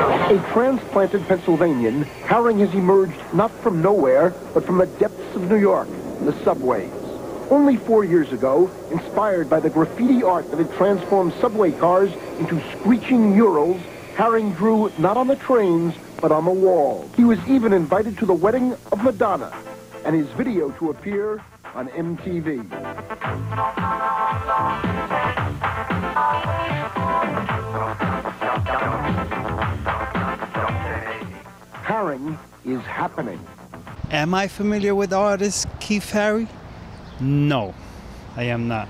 A transplanted Pennsylvanian, Haring has emerged not from nowhere, but from the depths of New York, the subways. Only 4 years ago, inspired by the graffiti art that had transformed subway cars into screeching murals, Haring drew not on the trains, but on the walls. He was even invited to the wedding of Madonna, and his video to appear on MTV. Haring is happening. Am I familiar with the artist Keith Haring? No, I am not.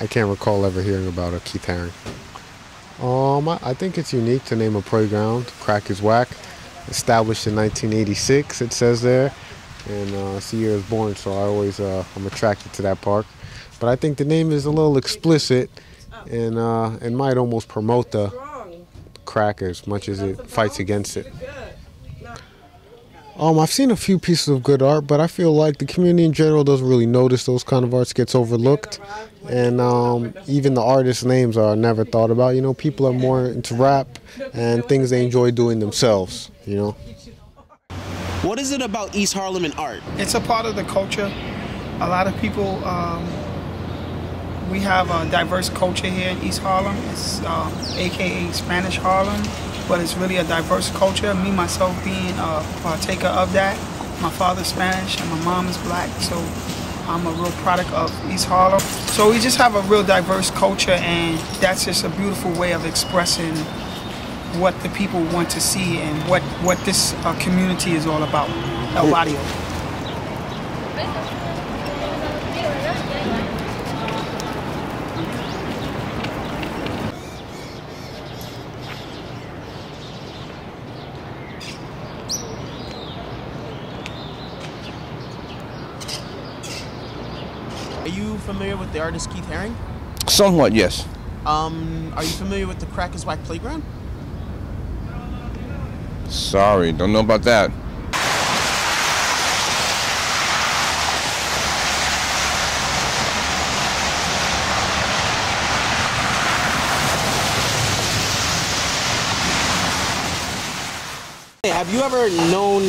I can't recall ever hearing about a Keith Haring. I think it's unique to name a playground. Crack is Wack. Established in 1986, it says there. And it's the year I was born, so I'm attracted to that park. But I think the name is a little explicit and it might almost promote the crack as much as it fights against it. I've seen a few pieces of good art, but I feel like the community in general doesn't really notice those kind of arts, gets overlooked. And even the artists' names are never thought about. You know, people are more into rap and things they enjoy doing themselves, you know. What is it about East Harlem and art? It's a part of the culture. A lot of people, we have a diverse culture here in East Harlem. It's AKA Spanish Harlem. But it's really a diverse culture. Me, myself, being a partaker of that. My father's Spanish and my mom is black, so I'm a real product of East Harlem. So we just have a real diverse culture, and that's just a beautiful way of expressing what the people want to see and what this community is all about, El Barrio. Are you familiar with the artist Keith Haring? Somewhat, yes. Are you familiar with the Crack is Wack playground? Sorry, don't know about that. Have you ever known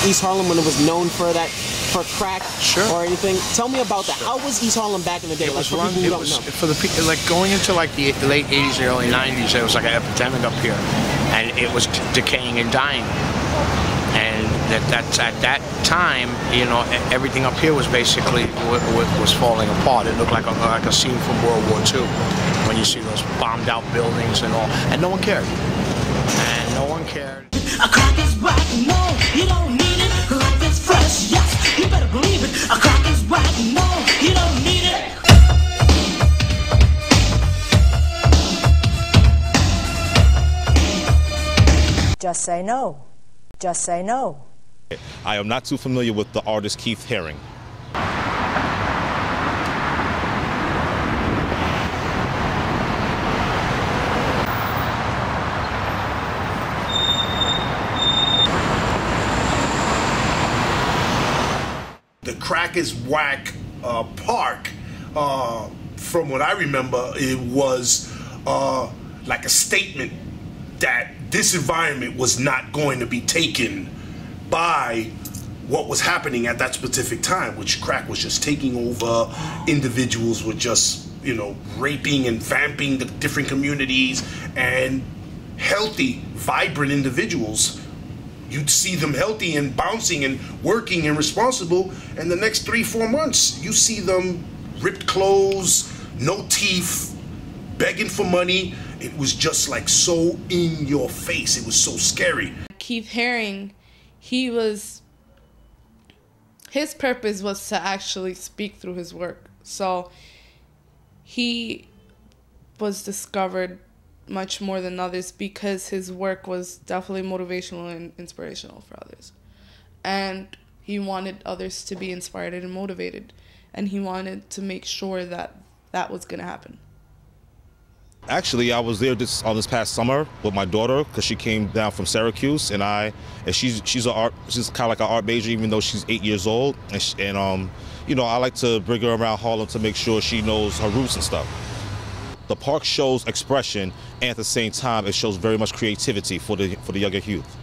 East Harlem when it was known for that, for crack or anything? Tell me about that. How was East Harlem back in the day? It was for the people, like going into like the late 80s and early 90s, there was like an epidemic up here, and it was decaying and dying. And that's at that time, you know, everything up here was basically was falling apart. It looked like a scene from World War II when you see those bombed out buildings and all, and no one cared. And no one cared. A crack is Wack, no, you don't need it. Life is fresh, yes, you better believe it. A crack is Wack, no, you don't need it. Just say no. Just say no. I am not too familiar with the artist Keith Haring. The Crack is Wack park, from what I remember, it was like a statement that this environment was not going to be taken by what was happening at that specific time, which crack was just taking over. Individuals were just, you know, raping and vamping the different communities, and healthy, vibrant individuals, you'd see them healthy and bouncing and working and responsible, and the next 3-4 months, you see them ripped clothes, no teeth, begging for money. It was just like so in your face. It was so scary. Keith Haring, his purpose was to actually speak through his work. So he was discovered much more than others because his work was definitely motivational and inspirational for others. And he wanted others to be inspired and motivated. and he wanted to make sure that that was going to happen. Actually, I was there this past summer with my daughter because she came down from Syracuse, and she's kind of like an art major, even though she's 8 years old, and you know, I like to bring her around Harlem to make sure she knows her roots and stuff. The park shows expression, and at the same time, it shows very much creativity for the younger youth.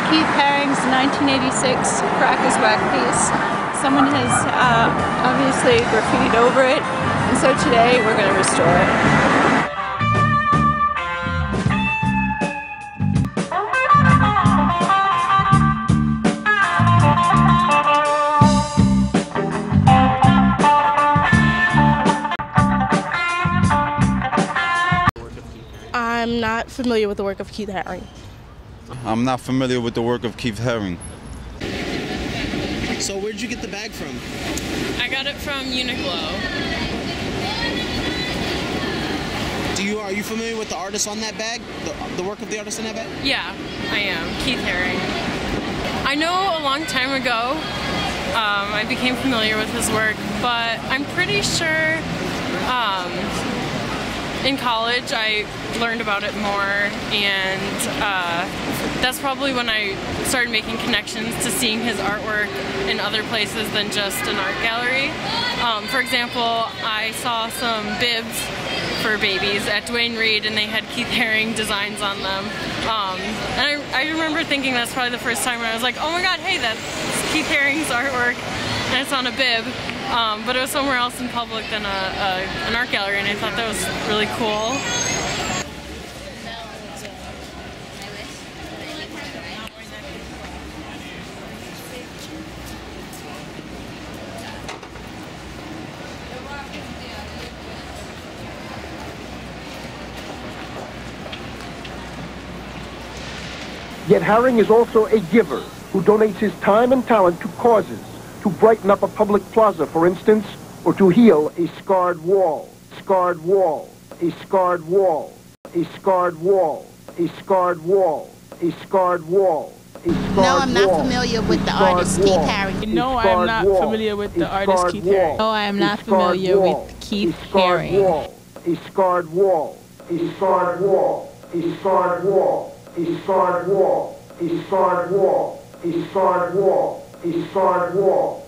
Keith Haring's 1986 Crack is Wack piece. Someone has obviously graffitied over it, and so today we're going to restore it. I'm not familiar with the work of Keith Haring. I'm not familiar with the work of Keith Haring. So where'd you get the bag from? I got it from Uniqlo. Are you familiar with the artist on that bag? The work of the artist on that bag? Yeah, I am. Keith Haring. I know a long time ago I became familiar with his work, but I'm pretty sure in college I learned about it more, and that's probably when I started making connections to seeing his artwork in other places than just an art gallery. For example, I saw some bibs for babies at Duane Reade, and they had Keith Haring designs on them. And I remember thinking that's probably the first time when I was like, oh my god, hey, that's Keith Haring's artwork, and it's on a bib. But it was somewhere else in public than an art gallery, and I thought that was really cool. Yet Haring is also a giver who donates his time and talent to causes, to brighten up a public plaza, for instance, or to heal a scarred wall, scarred wall, a scarred wall, a scarred wall, a scarred wall, a scarred wall, a scarred wall. No, I'm not familiar with the artist Keith Haring. No, I'm not familiar with the artist Keith Haring. No, I am not familiar with Keith Haring. A scarred wall, a scarred wall, a scarred wall, a scarred wall, a scarred wall, a scarred wall, a scarred wall,